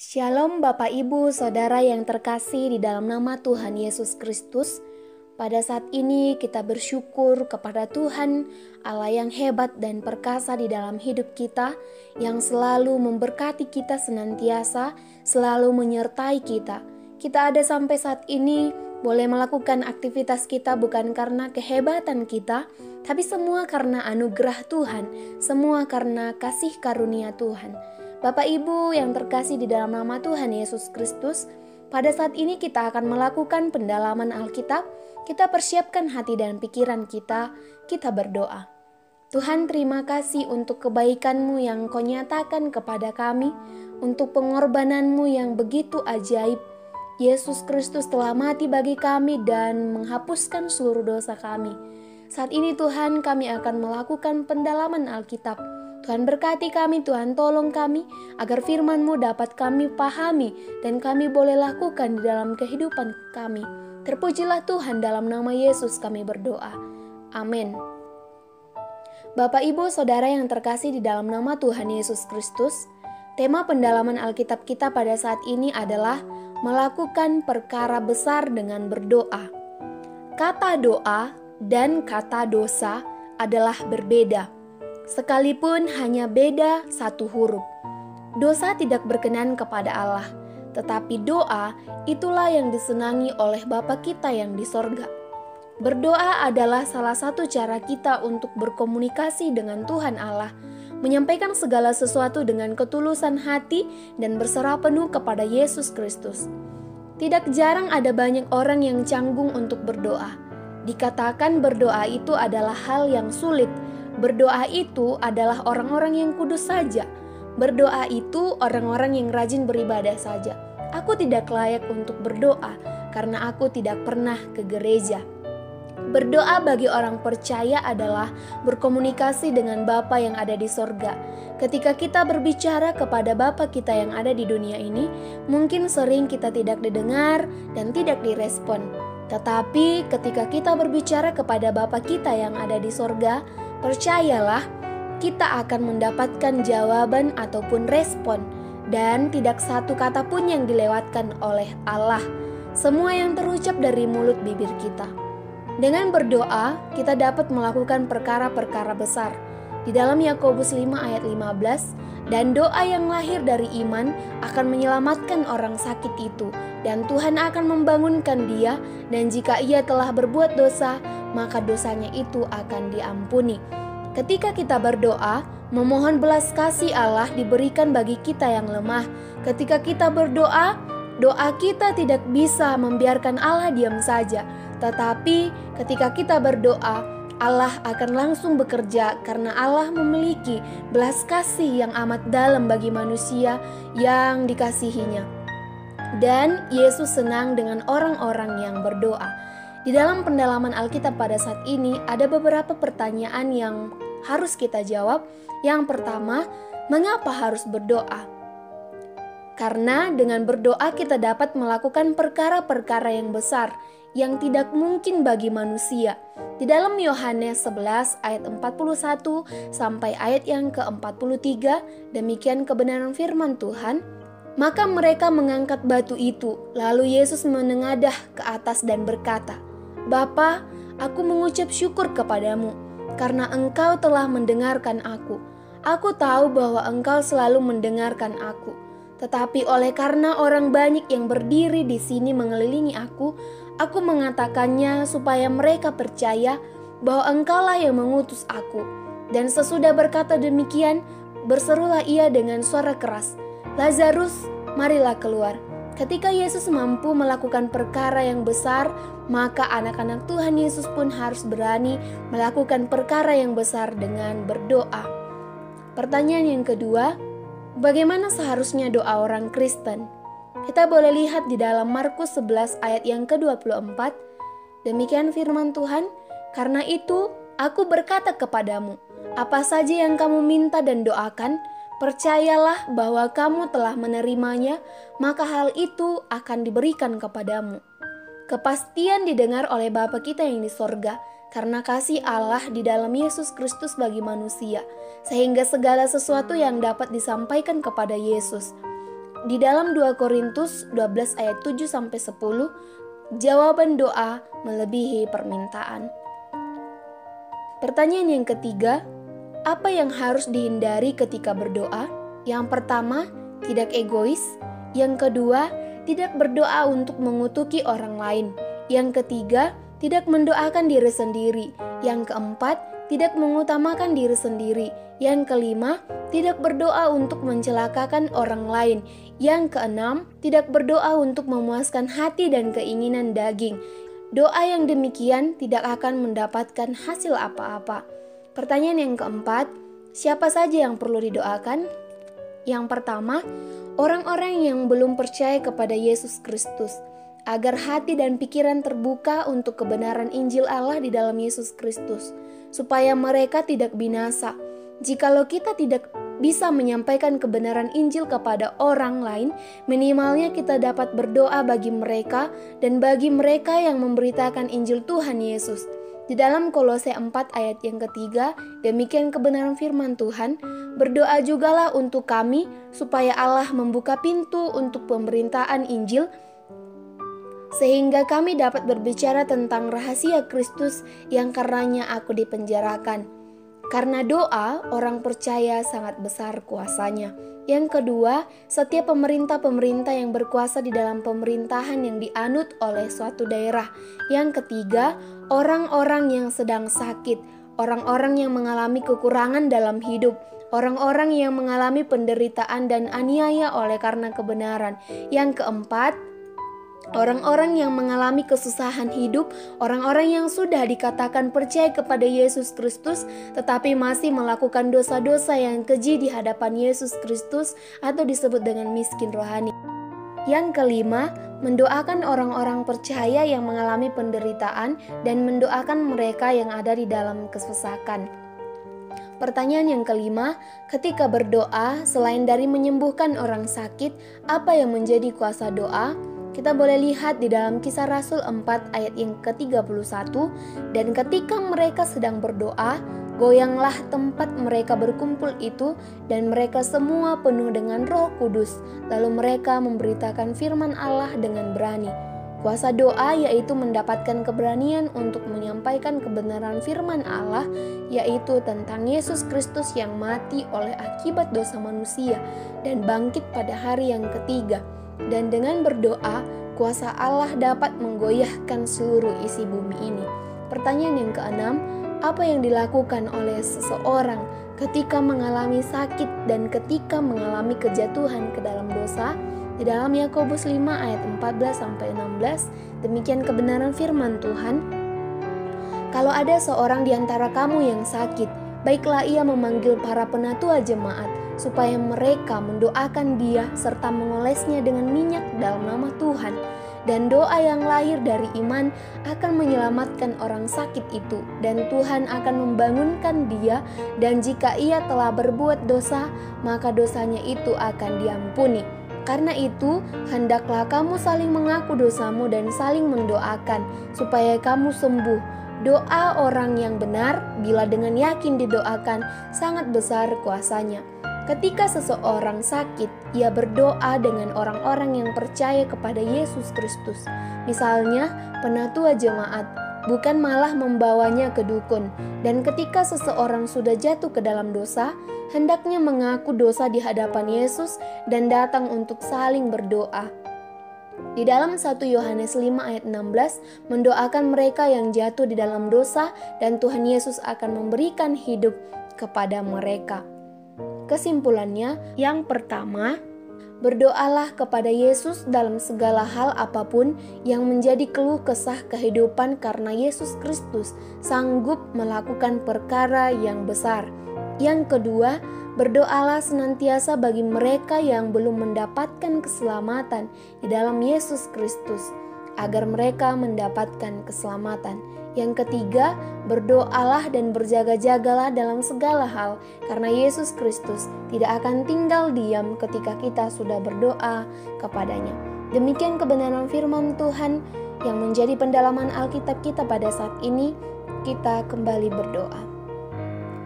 Shalom Bapak Ibu Saudara yang terkasih di dalam nama Tuhan Yesus Kristus. Pada saat ini kita bersyukur kepada Tuhan Allah yang hebat dan perkasa di dalam hidup kita, yang selalu memberkati kita senantiasa, selalu menyertai kita. Kita ada sampai saat ini boleh melakukan aktivitas kita bukan karena kehebatan kita, tapi semua karena anugerah Tuhan, semua karena kasih karunia Tuhan. Bapak Ibu yang terkasih di dalam nama Tuhan Yesus Kristus, pada saat ini kita akan melakukan pendalaman Alkitab. Kita persiapkan hati dan pikiran kita berdoa. Tuhan, terima kasih untuk kebaikan-Mu yang Kau nyatakan kepada kami, untuk pengorbanan-Mu yang begitu ajaib. Yesus Kristus telah mati bagi kami dan menghapuskan seluruh dosa kami. Saat ini Tuhan, kami akan melakukan pendalaman Alkitab. Tuhan berkati kami, Tuhan tolong kami, agar firman-Mu dapat kami pahami dan kami boleh lakukan di dalam kehidupan kami. Terpujilah Tuhan, dalam nama Yesus kami berdoa. Amin. Bapak Ibu Saudara yang terkasih di dalam nama Tuhan Yesus Kristus, tema pendalaman Alkitab kita pada saat ini adalah melakukan perkara besar dengan berdoa. Kata doa dan kata dosa adalah berbeda, sekalipun hanya beda satu huruf. Dosa tidak berkenan kepada Allah, tetapi doa itulah yang disenangi oleh Bapa kita yang di sorga. Berdoa adalah salah satu cara kita untuk berkomunikasi dengan Tuhan Allah, menyampaikan segala sesuatu dengan ketulusan hati dan berserah penuh kepada Yesus Kristus. Tidak jarang ada banyak orang yang canggung untuk berdoa. Dikatakan berdoa itu adalah hal yang sulit. Berdoa itu adalah orang-orang yang kudus saja. Berdoa itu orang-orang yang rajin beribadah saja. Aku tidak layak untuk berdoa karena aku tidak pernah ke gereja. Berdoa bagi orang percaya adalah berkomunikasi dengan Bapa yang ada di sorga. Ketika kita berbicara kepada Bapa kita yang ada di dunia ini, mungkin sering kita tidak didengar dan tidak direspon. Tetapi ketika kita berbicara kepada Bapa kita yang ada di sorga, percayalah, kita akan mendapatkan jawaban ataupun respon, dan tidak satu kata pun yang dilewatkan oleh Allah. Semua yang terucap dari mulut bibir kita. Dengan berdoa, kita dapat melakukan perkara-perkara besar. Di dalam Yakobus 5 ayat 15, dan doa yang lahir dari iman akan menyelamatkan orang sakit itu, dan Tuhan akan membangunkan dia, dan jika ia telah berbuat dosa, maka dosanya itu akan diampuni. Ketika kita berdoa, memohon belas kasih Allah diberikan bagi kita yang lemah. Ketika kita berdoa, doa kita tidak bisa membiarkan Allah diam saja. Tetapi ketika kita berdoa, Allah akan langsung bekerja karena Allah memiliki belas kasih yang amat dalam bagi manusia yang dikasihinya. Dan Yesus senang dengan orang-orang yang berdoa. Di dalam pendalaman Alkitab pada saat ini ada beberapa pertanyaan yang harus kita jawab. Yang pertama, mengapa harus berdoa? Karena dengan berdoa kita dapat melakukan perkara-perkara yang besar yang tidak mungkin bagi manusia. Di dalam Yohanes 11 ayat 41 sampai ayat yang ke-43, demikian kebenaran firman Tuhan. Maka mereka mengangkat batu itu, lalu Yesus menengadah ke atas dan berkata, "Bapa, aku mengucap syukur kepadamu, karena Engkau telah mendengarkan aku. Aku tahu bahwa Engkau selalu mendengarkan aku. Tetapi oleh karena orang banyak yang berdiri di sini mengelilingi aku mengatakannya supaya mereka percaya bahwa Engkaulah yang mengutus aku." Dan sesudah berkata demikian, berserulah ia dengan suara keras, "Lazarus, marilah keluar." Ketika Yesus mampu melakukan perkara yang besar, maka anak-anak Tuhan Yesus pun harus berani melakukan perkara yang besar dengan berdoa. Pertanyaan yang kedua, bagaimana seharusnya doa orang Kristen? Kita boleh lihat di dalam Markus 11 ayat yang ke-24. Demikian firman Tuhan, "Karena itu aku berkata kepadamu, apa saja yang kamu minta dan doakan, percayalah bahwa kamu telah menerimanya, maka hal itu akan diberikan kepadamu." Kepastian didengar oleh Bapa kita yang di sorga, karena kasih Allah di dalam Yesus Kristus bagi manusia, sehingga segala sesuatu yang dapat disampaikan kepada Yesus. Di dalam 2 Korintus 12 ayat 7-10, jawaban doa melebihi permintaan. Pertanyaan yang ketiga, apa yang harus dihindari ketika berdoa? Yang pertama, tidak egois. Yang kedua, tidak berdoa untuk mengutuki orang lain. Yang ketiga, tidak mendoakan diri sendiri. Yang keempat, tidak mengutamakan diri sendiri. Yang kelima, tidak berdoa untuk mencelakakan orang lain. Yang keenam, tidak berdoa untuk memuaskan hati dan keinginan daging. Doa yang demikian tidak akan mendapatkan hasil apa-apa. Pertanyaan yang keempat, siapa saja yang perlu didoakan? Yang pertama, orang-orang yang belum percaya kepada Yesus Kristus, agar hati dan pikiran terbuka untuk kebenaran Injil Allah di dalam Yesus Kristus, supaya mereka tidak binasa. Jikalau kita tidak bisa menyampaikan kebenaran Injil kepada orang lain, minimalnya kita dapat berdoa bagi mereka dan bagi mereka yang memberitakan Injil Tuhan Yesus. Di dalam Kolose 4 ayat yang ketiga, demikian kebenaran firman Tuhan, berdoa jugalah untuk kami supaya Allah membuka pintu untuk pemberitaan Injil, sehingga kami dapat berbicara tentang rahasia Kristus yang karenanya aku dipenjarakan. Karena doa, orang percaya sangat besar kuasanya. Yang kedua, setiap pemerintah-pemerintah yang berkuasa di dalam pemerintahan yang dianut oleh suatu daerah. Yang ketiga, orang-orang yang sedang sakit, orang-orang yang mengalami kekurangan dalam hidup, orang-orang yang mengalami penderitaan dan aniaya oleh karena kebenaran. Yang keempat, orang-orang yang mengalami kesusahan hidup, orang-orang yang sudah dikatakan percaya kepada Yesus Kristus tetapi masih melakukan dosa-dosa yang keji di hadapan Yesus Kristus atau disebut dengan miskin rohani. Yang kelima, mendoakan orang-orang percaya yang mengalami penderitaan dan mendoakan mereka yang ada di dalam kesesakan. Pertanyaan yang kelima, ketika berdoa, selain dari menyembuhkan orang sakit, apa yang menjadi kuasa doa? Kita boleh lihat di dalam Kisah Rasul 4 ayat yang ke-31, dan ketika mereka sedang berdoa, goyanglah tempat mereka berkumpul itu, dan mereka semua penuh dengan Roh Kudus. Lalu mereka memberitakan firman Allah dengan berani. Kuasa doa yaitu mendapatkan keberanian untuk menyampaikan kebenaran firman Allah, yaitu tentang Yesus Kristus yang mati oleh akibat dosa manusia dan bangkit pada hari yang ketiga. Dan dengan berdoa, kuasa Allah dapat menggoyahkan seluruh isi bumi ini. Pertanyaan yang keenam, apa yang dilakukan oleh seseorang ketika mengalami sakit dan ketika mengalami kejatuhan ke dalam dosa? Di dalam Yakobus 5 ayat 14-16, demikian kebenaran firman Tuhan. Kalau ada seorang di antara kamu yang sakit, baiklah ia memanggil para penatua jemaat, supaya mereka mendoakan dia serta mengolesnya dengan minyak dalam nama Tuhan. Dan doa yang lahir dari iman akan menyelamatkan orang sakit itu, dan Tuhan akan membangunkan dia, dan jika ia telah berbuat dosa, maka dosanya itu akan diampuni. Karena itu, hendaklah kamu saling mengaku dosamu dan saling mendoakan, supaya kamu sembuh. Doa orang yang benar, bila dengan yakin didoakan, sangat besar kuasanya. Ketika seseorang sakit, ia berdoa dengan orang-orang yang percaya kepada Yesus Kristus. Misalnya, penatua jemaat, bukan malah membawanya ke dukun. Dan ketika seseorang sudah jatuh ke dalam dosa, hendaknya mengaku dosa di hadapan Yesus dan datang untuk saling berdoa. Di dalam 1 Yohanes 5 ayat 16, mendoakan mereka yang jatuh di dalam dosa dan Tuhan Yesus akan memberikan hidup kepada mereka. Kesimpulannya, yang pertama, berdoalah kepada Yesus dalam segala hal apapun yang menjadi keluh kesah kehidupan, karena Yesus Kristus sanggup melakukan perkara yang besar. Yang kedua, berdoalah senantiasa bagi mereka yang belum mendapatkan keselamatan di dalam Yesus Kristus, agar mereka mendapatkan keselamatan. Yang ketiga, berdoalah dan berjaga-jagalah dalam segala hal, karena Yesus Kristus tidak akan tinggal diam ketika kita sudah berdoa kepadanya. Demikian kebenaran firman Tuhan yang menjadi pendalaman Alkitab kita pada saat ini. Kita kembali berdoa.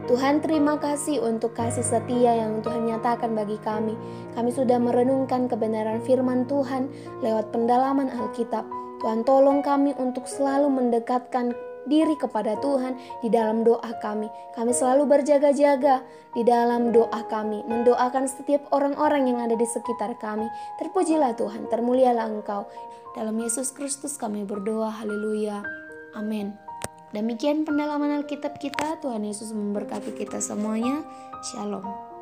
Tuhan, terima kasih untuk kasih setia yang Tuhan nyatakan bagi kami. Kami sudah merenungkan kebenaran firman Tuhan lewat pendalaman Alkitab. Tuhan, tolong kami untuk selalu mendekatkan diri kepada Tuhan di dalam doa kami. Kami selalu berjaga-jaga di dalam doa kami, mendoakan setiap orang-orang yang ada di sekitar kami. Terpujilah Tuhan, termulialah Engkau. Dalam Yesus Kristus kami berdoa, haleluya, amin. Demikian pendalaman Alkitab kita. Tuhan Yesus memberkati kita semuanya. Shalom.